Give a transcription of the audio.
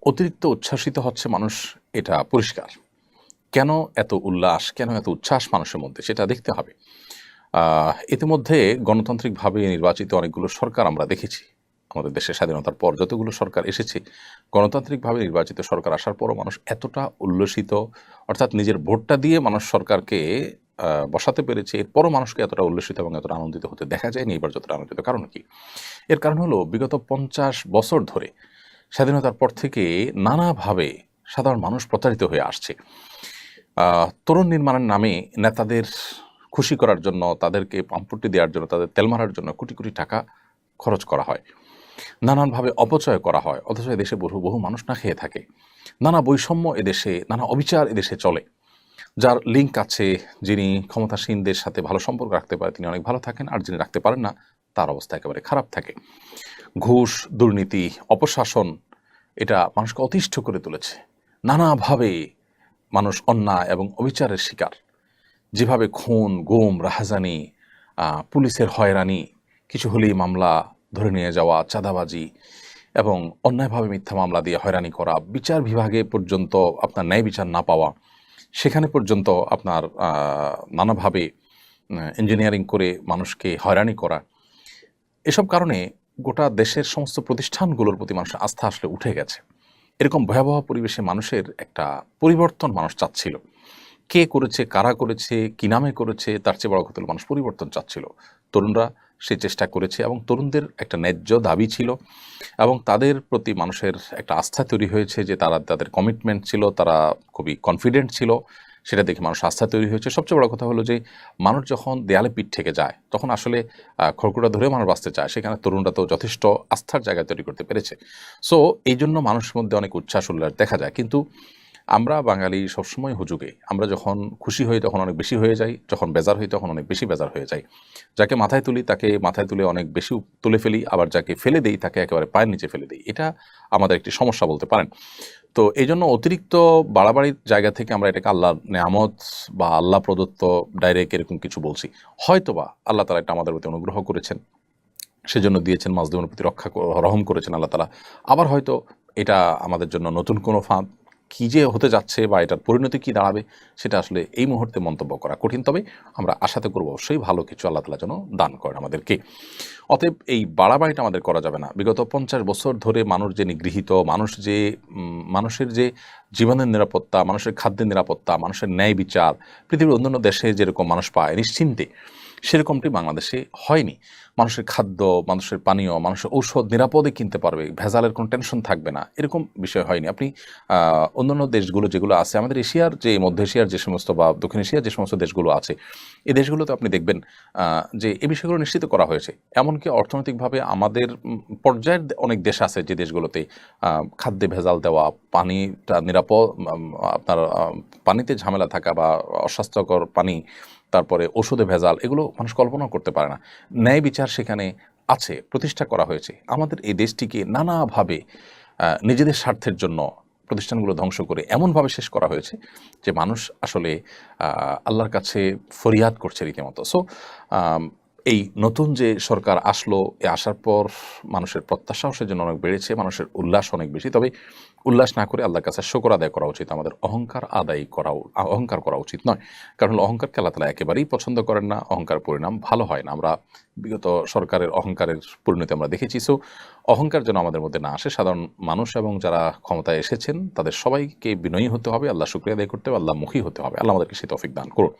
অতিরিক্ত উচ্ছ্বাসিত হচ্ছে মানুষ, এটা পরিষ্কার। কেন এত উল্লাস, কেন এত উচ্ছ্বাস মানুষের মধ্যে, সেটা দেখতে হবে। ইতিমধ্যে গণতান্ত্রিকভাবে নির্বাচিত অনেকগুলো সরকার আমরা দেখেছি। আমাদের দেশের স্বাধীনতার পর যতগুলো সরকার এসেছে, গণতান্ত্রিকভাবে নির্বাচিত সরকার আসার পরও মানুষ এতটা উল্লসিত, অর্থাৎ নিজের ভোটটা দিয়ে মানুষ সরকারকে বসাতে পেরেছে, এরপরও মানুষকে এতটা উল্লসিত এবং এতটা আনন্দিত হতে দেখা যায়নি এবার যতটা আনন্দিত। কারণ কি? এর কারণ হলো বিগত ৫০ বছর ধরে স্বাধীনতার পর থেকে নানাভাবে সাধারণ মানুষ প্রতারিত হয়ে আসছে। তরুণ নির্মাণের নামে নেতাদের খুশি করার জন্য, তাদেরকে পাম্পটি দেওয়ার জন্য, তাদের তেল মারার জন্য কোটি কোটি টাকা খরচ করা হয়, নানানভাবে অপচয় করা হয়, অথচ এদেশে বহু বহু মানুষ না খেয়ে থাকে। নানা বৈষম্য এদেশে, নানা অবিচার এদেশে চলে। যার লিঙ্ক আছে, যিনি ক্ষমতাসীনদের সাথে ভালো সম্পর্ক রাখতে পারে তিনি অনেক ভালো থাকেন, আর যিনি রাখতে পারেন না তার অবস্থা একেবারে খারাপ থাকে। ঘুষ, দুর্নীতি, অপশাসন, এটা মানুষকে অতিষ্ঠ করে তুলেছে। নানাভাবে মানুষ অন্যায় এবং অবিচারের শিকার। যেভাবে খুন, গুম, রাহাজানি, পুলিশের হয়রানি, কিছু হলেই মামলা ধরে নিয়ে যাওয়া, চাঁদাবাজি এবং অন্যায়ভাবে মিথ্যা মামলা দিয়ে হয়রানি করা, বিচার বিভাগে পর্যন্ত আপনার ন্যায় বিচার না পাওয়া, সেখানে পর্যন্ত আপনার নানাভাবে ইঞ্জিনিয়ারিং করে মানুষকে হয়রানি করা, এসব কারণে গোটা দেশের সমস্ত প্রতিষ্ঠানগুলোর প্রতি মানুষের আস্থা আসলে উঠে গেছে। এরকম ভয়াবহ পরিবেশে মানুষের একটা পরিবর্তন মানুষ চাচ্ছিল। কে করেছে, কারা করেছে, কী নামে করেছে, তার চেয়ে বড় কথা হলো মানুষ পরিবর্তন চাচ্ছিল। তরুণরা সেই চেষ্টা করেছে এবং তরুণদের একটা ন্যায্য দাবি ছিল এবং তাদের প্রতি মানুষের একটা আস্থা তৈরি হয়েছে যে তাদের কমিটমেন্ট ছিল, তারা খুবই কনফিডেন্ট ছিল, সেটা দেখে মানুষ আস্থা তৈরি হয়েছে। সবচেয়ে বড় কথা হলো যে মানুষ যখন দেয়ালে পিঠ থেকে যায় তখন আসলে খড়কুটা ধরেও মানুষ বাঁচতে চায়, সেখানে তরুণরা তো যথেষ্ট আস্থার জায়গা তৈরি করতে পেরেছে। সো এই জন্য মানুষের মধ্যে অনেক উচ্ছ্বাস উল্লাস দেখা যায়। কিন্তু আমরা বাঙালি সবসময় হুজুগে, আমরা যখন খুশি হই তখন অনেক বেশি হয়ে যাই, যখন বেজার হই তখন অনেক বেশি বেজার হয়ে যাই। যাকে মাথায় তুলি তাকে মাথায় তুলে অনেক বেশি তুলে ফেলি, আবার যাকে ফেলে দেই তাকে একেবারে পায়ের নিচে ফেলে দিই। এটা আমাদের একটি সমস্যা বলতে পারেন। তো এই জন্য অতিরিক্ত বাড়াবাড়ির জায়গা থেকে আমরা এটাকে আল্লাহর নেয়ামত বা আল্লাহ প্রদত্ত ডাইরেক্ট এরকম কিছু বলছি। হয়তোবা আল্লাহ তাআলা এটা আমাদের প্রতি অনুগ্রহ করেছেন, সেজন্য দিয়েছেন, মাজলুমের প্রতি রহম করেছেন আল্লাহ তাআলা। আবার হয়তো এটা আমাদের জন্য নতুন কোনো ফাঁদ। কী যে হতে যাচ্ছে বা এটার পরিণতি কী দাঁড়াবে সেটা আসলে এই মুহূর্তে মন্তব্য করা কঠিন। তবে আমরা আশাতে করব অবশ্যই ভালো কিছু আল্লাহ তাআলা যেন দান করেন আমাদেরকে। অতএব এই বাড়াবাড়িটা আমাদের করা যাবে না। বিগত ৫০ বছর ধরে মানুষ যে নিগৃহীত, মানুষ যে মানুষের যে জীবনের নিরাপত্তা, মানুষের খাদ্যের নিরাপত্তা, মানুষের ন্যায় বিচার পৃথিবীর অন্যান্য দেশে যেরকম মানুষ পায় নিশ্চিন্তে, সেরকমটি বাংলাদেশে হয়নি। মানুষের খাদ্য, মানুষের পানীয়, মানুষের ঔষধ নিরাপদে কিনতে পারবে, ভেজালের কোনো টেনশন থাকবে না, এরকম বিষয় হয়নি। আপনি অন্যান্য দেশগুলো যেগুলো আছে, আমাদের এশিয়ার যে মধ্য এশিয়ার যে সমস্ত বা দক্ষিণ এশিয়ার যে সমস্ত দেশগুলো আছে, এই দেশগুলোতে আপনি দেখবেন যে এই বিষয়গুলো নিশ্চিত করা হয়েছে। এমনকি অর্থনৈতিকভাবে আমাদের পর্যায়ের অনেক দেশ আছে যে দেশগুলোতে খাদ্যে ভেজাল দেওয়া, পানিটা নিরাপদ, আপনার পানিতে ঝামেলা থাকা বা অস্বাস্থ্যকর পানি, তারপরে ওষুধে ভেজাল, এগুলো মানুষ কল্পনাও করতে পারে না। ন্যায় বিচার সেখানে আছে, প্রতিষ্ঠা করা হয়েছে। আমাদের এই দেশটিকে নানাভাবে নিজেদের স্বার্থের জন্য প্রতিষ্ঠানগুলো ধ্বংস করে এমনভাবে শেষ করা হয়েছে যে মানুষ আসলে আল্লাহর কাছে ফরিয়াদ করছে রীতিমতো। সো এই নতুন যে সরকার আসলো, এ আসার পর মানুষের প্রত্যাশাও সেজন্য অনেক বেড়েছে, মানুষের উল্লাস অনেক বেশি। তবে উল্লাস না করে আল্লাহর কাছে শুকর আদায় করা উচিত। আমাদের অহংকার করা উচিত নয়। কারণ অহংকারকে আল্লাহ তাআলা একেবারেই পছন্দ করেন না। অহংকার পরিণাম ভালো হয় না। আমরা বিগত সরকারের অহংকারের পরিণতি আমরা দেখেছি। সো অহংকার যেন আমাদের মধ্যে না আসে। সাধারণ মানুষ এবং যারা ক্ষমতায় এসেছেন তাদের সবাইকে বিনয়ী হতে হবে, আল্লাহ শুকরিয়া আদায় করতে হবে, আল্লাহমুখী হতে হবে। আল্লাহ আমাদেরকে সেই তৌফিক দান করুন।